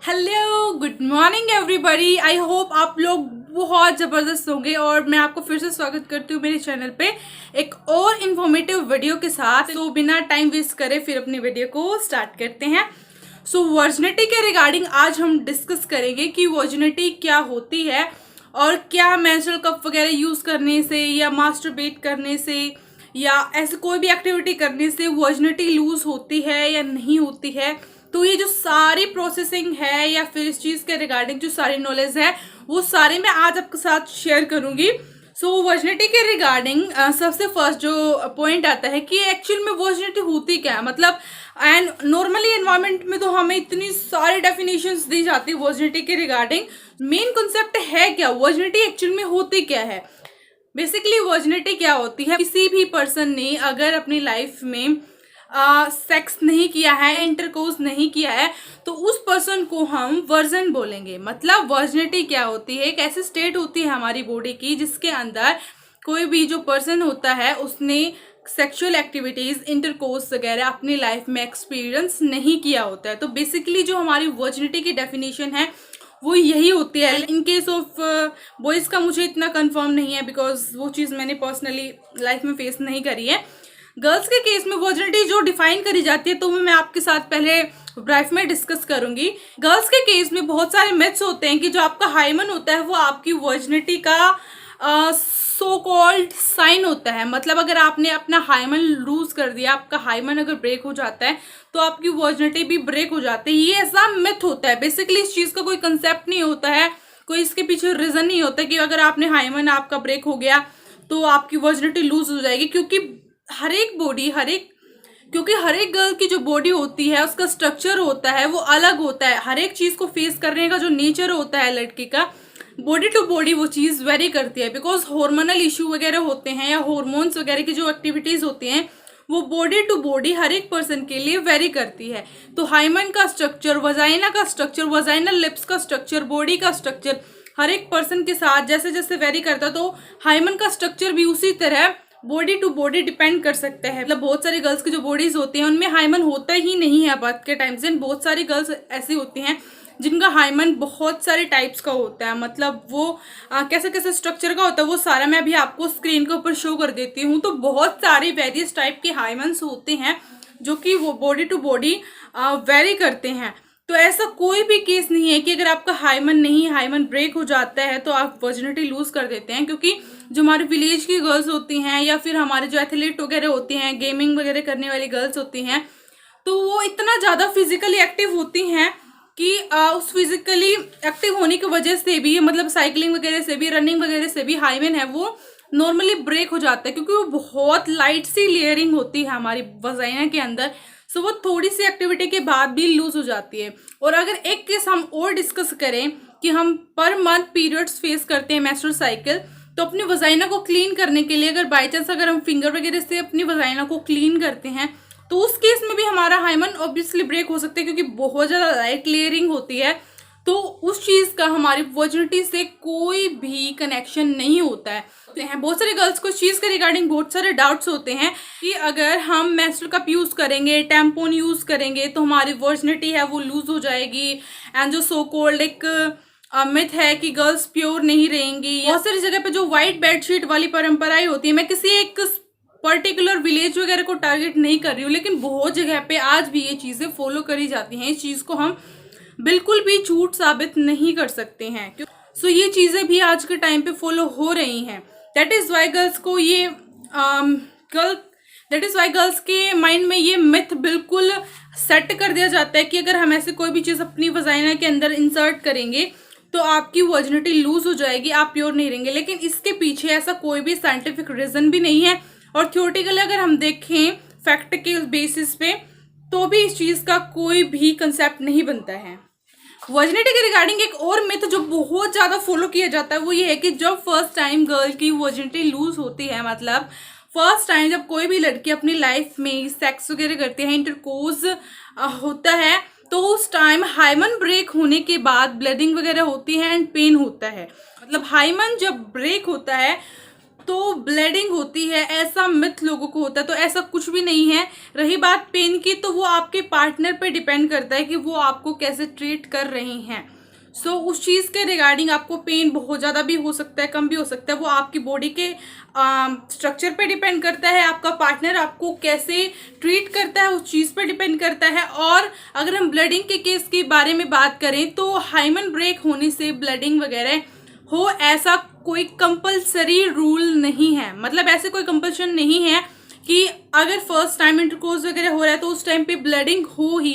Hello, good morning everybody. I hope आप लोग बहुत ज़बरदस्त होंगे और मैं आपको फिर से स्वागत करती हूँ मेरे चैनल पे एक और इन्फॉर्मेटिव वीडियो के साथ। तो बिना टाइम वेस्ट करे फिर अपनी वीडियो को स्टार्ट करते हैं। वर्जिनिटी के रिगार्डिंग आज हम डिस्कस करेंगे कि वर्जिनिटी क्या होती है और क्या मेंस्ट्रुअल कप वगैरह यूज़ करने से या मास्टरबेट करने से या ऐसे कोई भी एक्टिविटी करने से वर्जिनिटी लूज होती है या नहीं होती है। तो ये जो सारी प्रोसेसिंग है या फिर इस चीज़ के रिगार्डिंग जो सारी नॉलेज है वो सारे मैं आज आपके साथ शेयर करूंगी। वर्जिनिटी के रिगार्डिंग सबसे फर्स्ट जो पॉइंट आता है कि एक्चुअल में वर्जिनिटी होती क्या है। मतलब एंड नॉर्मली एनवायरनमेंट में तो हमें इतनी सारी डेफिनेशंस दी जाती है वर्जिनिटी के रिगार्डिंग। मेन कॉन्सेप्ट है क्या, वर्जिनिटी एक्चुअल में होती क्या है। बेसिकली वर्जिनिटी क्या होती है, किसी भी पर्सन ने अगर अपनी लाइफ में सेक्स नहीं किया है, इंटरकोर्स नहीं किया है, तो उस पर्सन को हम वर्जन बोलेंगे। मतलब वर्जिनिटी क्या होती है, एक ऐसी स्टेट होती है हमारी बॉडी की जिसके अंदर कोई भी जो पर्सन होता है उसने सेक्सुअल एक्टिविटीज, इंटरकोर्स वगैरह अपनी लाइफ में एक्सपीरियंस नहीं किया होता है। तो बेसिकली जो हमारी वर्जिनिटी की डेफिनेशन है वो यही होती है। इन केस ऑफ बॉयज़ का मुझे इतना कंफर्म नहीं है बिकॉज वो चीज़ मैंने पर्सनली लाइफ में फेस नहीं करी है। गर्ल्स के केस में वर्जिनिटी जो डिफाइन करी जाती है तो मैं आपके साथ पहले ब्राइफ में डिस्कस करूंगी। गर्ल्स के केस में बहुत सारे मिथ्स होते हैं कि जो आपका हाइमन होता है वो आपकी वर्जिनिटी का सो कॉल्ड साइन होता है। मतलब अगर आपने अपना हाइमन लूज कर दिया, आपका हाइमन अगर ब्रेक हो जाता है तो आपकी वर्जिनिटी भी ब्रेक हो जाती है। ये ऐसा मिथ होता है। बेसिकली इस चीज़ का कोई कंसेप्ट नहीं होता है, कोई इसके पीछे रीज़न नहीं होता कि अगर आपने हाइमन आपका ब्रेक हो गया तो आपकी वर्जिनिटी लूज हो जाएगी। क्योंकि हर एक गर्ल की जो बॉडी होती है उसका स्ट्रक्चर होता है वो अलग होता है। हर एक चीज़ को फेस करने का जो नेचर होता है लड़की का, बॉडी टू बॉडी वो चीज़ वेरी करती है। बिकॉज हार्मोनल इशू वगैरह होते हैं या हार्मोन्स वगैरह की जो एक्टिविटीज़ होती हैं वो बॉडी टू बॉडी हर एक पर्सन के लिए वेरी करती है। तो हाइमन का स्ट्रक्चर, वजाइना का स्ट्रक्चर, वजाइनल लिप्स का स्ट्रक्चर, बॉडी का स्ट्रक्चर हर एक पर्सन के साथ जैसे जैसे वेरी करता है, तो हाइमन का स्ट्रक्चर भी उसी तरह बॉडी टू बॉडी डिपेंड कर सकता है। मतलब बहुत सारी गर्ल्स की जो बॉडीज होती हैं उनमें हाइमन होता ही नहीं है बर्थ के टाइम से। बहुत सारी गर्ल्स ऐसी होती हैं जिनका हाइमन बहुत सारे टाइप्स का होता है। मतलब वो कैसे कैसे स्ट्रक्चर का होता है वो सारा मैं अभी आपको स्क्रीन के ऊपर शो कर देती हूँ। तो बहुत सारे वेरियस टाइप के हाइमन्स होते हैं जो कि वो बॉडी टू बॉडी वेरी करते हैं। तो ऐसा कोई भी केस नहीं है कि अगर आपका हाइमन ब्रेक हो जाता है तो आप वर्जिनिटी लूज कर देते हैं। क्योंकि जो हमारे विलेज की गर्ल्स होती हैं या फिर हमारे जो एथलीट वगैरह होती हैं, गेमिंग वगैरह करने वाली गर्ल्स होती हैं, तो वो इतना ज़्यादा फिजिकली एक्टिव होती हैं कि उस फिजिकली एक्टिव होने की वजह से भी, मतलब साइकिलिंग वगैरह से भी, रनिंग वगैरह से भी हाइमन है वो नॉर्मली ब्रेक हो जाता है। क्योंकि वो बहुत लाइट सी लेयरिंग होती है हमारी वजाइना के अंदर। सो वो थोड़ी सी एक्टिविटी के बाद भी लूज हो जाती है। और अगर एक केस हम और डिस्कस करें कि हम पर मंथ पीरियड्स फेस करते हैं मेंस्ट्रुअल साइकिल, तो अपनी वजाइना को क्लीन करने के लिए अगर बाई चांस अगर हम फिंगर वगैरह से अपनी वजाइना को क्लीन करते हैं तो उस केस में भी हमारा हाइमन ऑब्वियसली ब्रेक हो सकता है। क्योंकि बहुत ज़्यादा लाइट लेयरिंग होती है तो उस चीज़ का हमारी वर्जिनिटी से कोई भी कनेक्शन नहीं होता है। बहुत सारे गर्ल्स को इस चीज़ के रिगार्डिंग बहुत सारे डाउट्स होते हैं कि अगर हम मेंस्ट्रुअल कप यूज़ करेंगे, टैम्पोन यूज़ करेंगे तो हमारी वर्जिनिटी है वो लूज हो जाएगी। एंड जो सो कॉल्ड एक मिथ है कि गर्ल्स प्योर नहीं रहेंगी। बहुत सारी जगह पे जो व्हाइट बेडशीट वाली परंपराएं होती है, मैं किसी एक पर्टिकुलर विलेज वगैरह को टारगेट नहीं कर रही हूँ, लेकिन बहुत जगह पे आज भी ये चीज़ें फॉलो करी जाती हैं। इस चीज़ को हम बिल्कुल भी झूठ साबित नहीं कर सकते हैं। ये चीज़ें भी आज के टाइम पे फॉलो हो रही हैं। दैट इज़ वाई गर्ल्स के माइंड में ये मिथ बिल्कुल सेट कर दिया जाता है कि अगर हम ऐसे कोई भी चीज़ अपनी वजाइना के अंदर इंसर्ट करेंगे तो आपकी वर्जिनिटी लूज हो जाएगी, आप प्योर नहीं रहेंगे। लेकिन इसके पीछे ऐसा कोई भी साइंटिफिक रीज़न भी नहीं है। और थ्योरेटिकली अगर हम देखें फैक्ट के बेसिस पे तो भी इस चीज़ का कोई भी कंसेप्ट नहीं बनता है। वर्जिनिटी के रिगार्डिंग एक और मिथ जो बहुत ज़्यादा फॉलो किया जाता है वो ये है कि जब फर्स्ट टाइम गर्ल की वर्जिनिटी लूज होती है, मतलब फर्स्ट टाइम जब कोई भी लड़की अपनी लाइफ में सेक्स वगैरह करती है, इंटरकोर्स होता है, तो उस टाइम हाइमन ब्रेक होने के बाद ब्लीडिंग वगैरह होती है एंड पेन होता है। मतलब हाइमन जब ब्रेक होता है तो ब्लीडिंग होती है, ऐसा मिथ लोगों को होता है, तो ऐसा कुछ भी नहीं है। रही बात पेन की, तो वो आपके पार्टनर पे डिपेंड करता है कि वो आपको कैसे ट्रीट कर रहे हैं। सो उस चीज़ के रिगार्डिंग आपको पेन बहुत ज़्यादा भी हो सकता है, कम भी हो सकता है, वो आपकी बॉडी के स्ट्रक्चर पे डिपेंड करता है, आपका पार्टनर आपको कैसे ट्रीट करता है उस चीज़ पे डिपेंड करता है। और अगर हम ब्लीडिंग के केस के बारे में बात करें तो हाइमन ब्रेक होने से ब्लीडिंग वगैरह हो, ऐसा कोई कंपलसरी रूल नहीं है। मतलब ऐसे कोई कंपल्शन नहीं है कि अगर फर्स्ट टाइम इंटरकोर्स वगैरह हो रहा है तो उस टाइम पे ब्लीडिंग हो ही,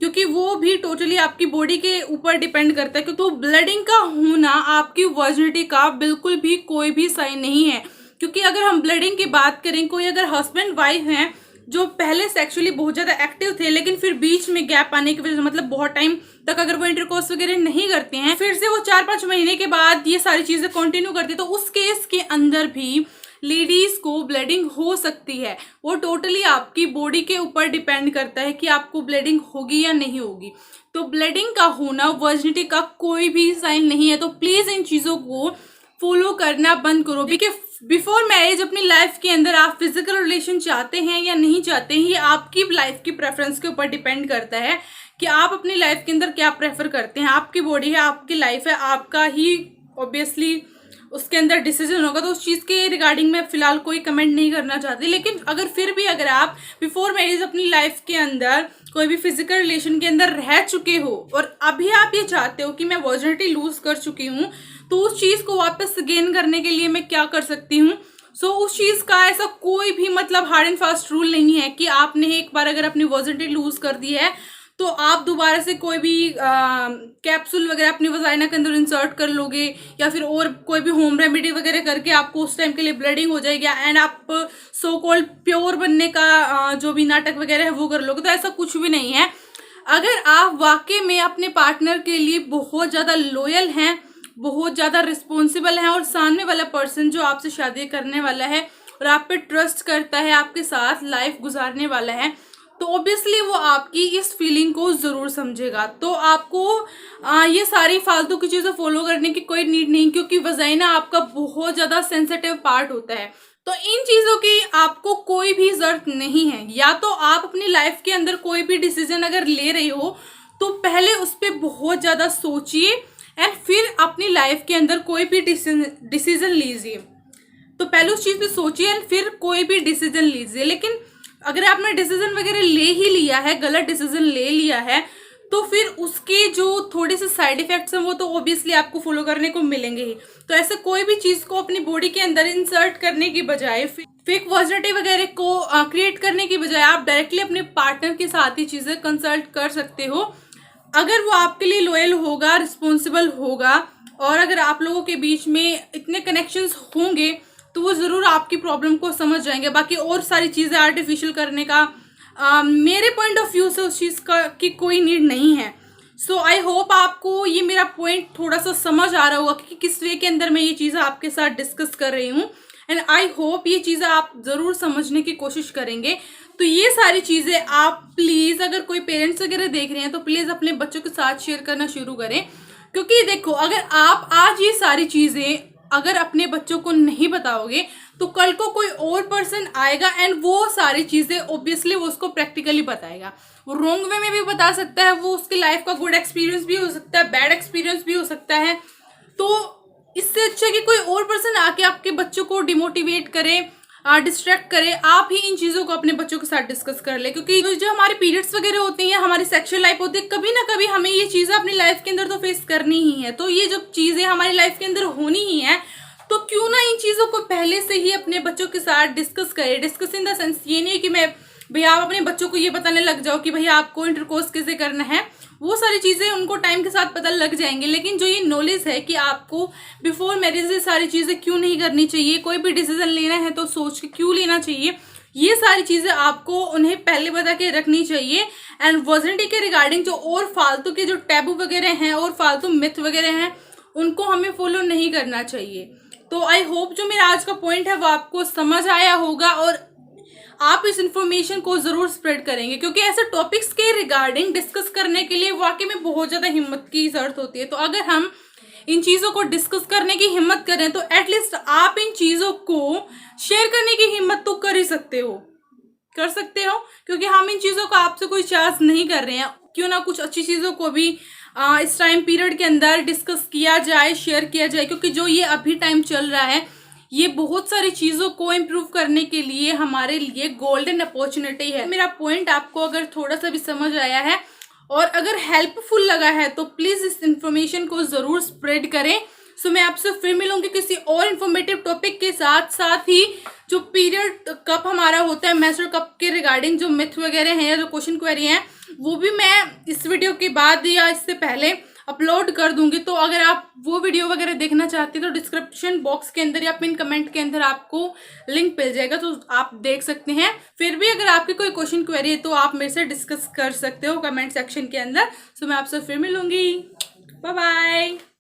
क्योंकि वो भी टोटली आपकी बॉडी के ऊपर डिपेंड करता है। क्योंकि तो ब्लीडिंग का होना आपकी वर्जिनिटी का बिल्कुल भी कोई भी साइन नहीं है। क्योंकि अगर हम ब्लीडिंग की बात करें, कोई अगर हस्बैंड वाइफ हैं जो पहले सेक्सुअली बहुत ज़्यादा एक्टिव थे लेकिन फिर बीच में गैप आने की वजह से, मतलब बहुत टाइम तक अगर वो इंटरकोर्स वगैरह नहीं करते हैं, फिर से वो 4-5 महीने के बाद ये सारी चीज़ें कंटिन्यू करती है, तो उस केस के अंदर भी लेडीज को ब्लीडिंग हो सकती है। वो टोटली आपकी बॉडी के ऊपर डिपेंड करता है कि आपको ब्लीडिंग होगी या नहीं होगी। तो ब्लीडिंग का होना वर्जिनिटी का कोई भी साइन नहीं है। तो प्लीज इन चीज़ों को फॉलो करना बंद करो। बिफोर मैरिज अपनी लाइफ के अंदर आप फिजिकल रिलेशन चाहते हैं या नहीं चाहते हैं, ये आपकी लाइफ की प्रेफरेंस के ऊपर डिपेंड करता है कि आप अपनी लाइफ के अंदर क्या प्रेफर करते हैं। आपकी बॉडी है, आपकी लाइफ है, आपका ही ऑब्वियसली उसके अंदर डिसीजन होगा। तो उस चीज़ के रिगार्डिंग मैं फिलहाल कोई कमेंट नहीं करना चाहती। लेकिन अगर फिर भी अगर आप बिफोर मैरिज अपनी लाइफ के अंदर कोई भी फिजिकल रिलेशन के अंदर रह चुके हो और अभी आप ये चाहते हो कि मैं वर्जिनिटी लूज कर चुकी हूँ, तो उस चीज़ को वापस गेन करने के लिए मैं क्या कर सकती हूँ। सो उस चीज़ का ऐसा कोई भी मतलब हार्ड एंड फास्ट रूल नहीं है कि आपने एक बार अगर अपनी वर्जिनिटी लूज कर दी है तो आप दोबारा से कोई भी कैप्सूल वगैरह अपनी वजाइना के अंदर इंसर्ट कर लोगे या फिर और कोई भी होम रेमेडी वगैरह करके आपको उस टाइम के लिए ब्लीडिंग हो जाएगी एंड आप सो कॉल्ड प्योर बनने का जो भी नाटक वगैरह है वो कर लोगे। तो ऐसा कुछ भी नहीं है। अगर आप वाकई में अपने पार्टनर के लिए बहुत ज़्यादा लॉयल हैं, बहुत ज़्यादा रिस्पॉन्सिबल हैं और सामने वाला पर्सन जो आपसे शादी करने वाला है और आप पे ट्रस्ट करता है, आपके साथ लाइफ गुजारने वाला है, तो ऑब्वियसली वो आपकी इस फीलिंग को ज़रूर समझेगा। तो आपको ये सारी फालतू की चीज़ें फॉलो करने की कोई नीड नहीं, क्योंकि वजाइना आपका बहुत ज़्यादा सेंसिटिव पार्ट होता है। तो इन चीज़ों की आपको कोई भी ज़रूरत नहीं है। या तो आप अपनी लाइफ के अंदर कोई भी डिसीजन अगर ले रहे हो तो पहले उस पर बहुत ज़्यादा सोचिए एंड फिर अपनी लाइफ के अंदर कोई भी डिसीजन लीजिए। तो पहले उस चीज़ पे सोचिए एंड फिर कोई भी डिसीजन लीजिए। लेकिन अगर आपने डिसीजन वगैरह ले ही लिया है, गलत डिसीजन ले लिया है, तो फिर उसके जो थोड़े से साइड इफेक्ट्स हैं वो तो ऑब्वियसली आपको फॉलो करने को मिलेंगे ही। तो ऐसे कोई भी चीज़ को अपनी बॉडी के अंदर इंसर्ट करने की बजाय, फेक वर्जिनिटी वगैरह को क्रिएट करने की बजाय आप डायरेक्टली अपने पार्टनर के साथ ही चीज़ें कंसल्ट कर सकते हो। अगर वो आपके लिए लॉयल होगा, रिस्पॉन्सिबल होगा और अगर आप लोगों के बीच में इतने कनेक्शंस होंगे तो वो ज़रूर आपकी प्रॉब्लम को समझ जाएंगे। बाकी और सारी चीज़ें आर्टिफिशियल करने का मेरे पॉइंट ऑफ व्यू से उस चीज़ का की कोई नीड नहीं है। सो आई होप आपको ये मेरा पॉइंट थोड़ा सा समझ आ रहा होगा कि किस वे के अंदर मैं ये चीज़ें आपके साथ डिस्कस कर रही हूँ एंड आई होप ये चीज़ें आप ज़रूर समझने की कोशिश करेंगे। तो ये सारी चीज़ें आप प्लीज़, अगर कोई पेरेंट्स वगैरह देख रहे हैं तो प्लीज़ अपने बच्चों के साथ शेयर करना शुरू करें। क्योंकि देखो, अगर आप आज ये सारी चीज़ें अगर अपने बच्चों को नहीं बताओगे तो कल को कोई और पर्सन आएगा एंड वो सारी चीज़ें ऑब्वियसली वो उसको प्रैक्टिकली बताएगा। वो रॉन्ग वे में भी बता सकता है, वो उसकी लाइफ का गुड एक्सपीरियंस भी हो सकता है, बैड एक्सपीरियंस भी हो सकता है। तो इससे अच्छा कि कोई और पर्सन आके आपके बच्चों को डिमोटिवेट करे, डिस्ट्रैक्ट करे, आप ही इन चीज़ों को अपने बच्चों के साथ डिस्कस कर ले। क्योंकि जो हमारे पीरियड्स वगैरह होते हैं, हमारी सेक्सुअल लाइफ होती है, कभी ना कभी हमें ये चीज़ें अपनी लाइफ के अंदर तो फेस करनी ही है। तो ये जब चीज़ें हमारी लाइफ के अंदर होनी ही है तो क्यों ना इन चीज़ों को पहले से ही अपने बच्चों के साथ डिस्कस करें। डिस्कस इन द सेंस ये नहीं कि मैं भैया आप अपने बच्चों को ये बताने लग जाओ कि भैया आपको इंटरकोर्स कैसे करना है, वो सारी चीज़ें उनको टाइम के साथ पता लग जाएंगे। लेकिन जो ये नॉलेज है कि आपको बिफोर मैरिज ये सारी चीज़ें क्यों नहीं करनी चाहिए, कोई भी डिसीजन लेना है तो सोच के क्यों लेना चाहिए, ये सारी चीज़ें आपको उन्हें पहले बता के रखनी चाहिए। एंड वर्जिनिटी के रिगार्डिंग जो और फालतू के जो टैबू वगैरह हैं और फालतू मिथ वगैरह हैं उनको हमें फॉलो नहीं करना चाहिए। तो आई होप जो मेरा आज का पॉइंट है वो आपको समझ आया होगा और आप इस इंफॉर्मेशन को ज़रूर स्प्रेड करेंगे। क्योंकि ऐसे टॉपिक्स के रिगार्डिंग डिस्कस करने के लिए वाकई में बहुत ज़्यादा हिम्मत की ज़रूरत होती है। तो अगर हम इन चीज़ों को डिस्कस करने की हिम्मत करें तो एटलीस्ट आप इन चीज़ों को शेयर करने की हिम्मत तो कर ही सकते हो, कर सकते हो, क्योंकि हम इन चीज़ों को आपसे कोई चार्ज नहीं कर रहे हैं। क्यों ना कुछ अच्छी चीज़ों को भी इस टाइम पीरियड के अंदर डिस्कस किया जाए, शेयर किया जाए, क्योंकि जो ये अभी टाइम चल रहा है ये बहुत सारी चीज़ों को इम्प्रूव करने के लिए हमारे लिए गोल्डन अपॉर्चुनिटी है। मेरा पॉइंट आपको अगर थोड़ा सा भी समझ आया है और अगर हेल्पफुल लगा है तो प्लीज़ इस इंफॉर्मेशन को ज़रूर स्प्रेड करें। सो मैं आपसे फिर मिलूंगी किसी और इन्फॉर्मेटिव टॉपिक के साथ। साथ ही जो पीरियड कप हमारा होता है मेंस्ट्रुअल कप के रिगार्डिंग जो मिथ वगैरह हैं या जो क्वेश्चन क्वेरी हैं वो भी मैं इस वीडियो के बाद या इससे पहले अपलोड कर दूंगी। तो अगर आप वो वीडियो वगैरह देखना चाहते हैं तो डिस्क्रिप्शन बॉक्स के अंदर या पिन कमेंट के अंदर आपको लिंक मिल जाएगा, तो आप देख सकते हैं। फिर भी अगर आपकी कोई क्वेश्चन क्वेरी है तो आप मेरे से डिस्कस कर सकते हो कमेंट सेक्शन के अंदर। सो मैं आपसे फिर मिलूंगी। Bye bye.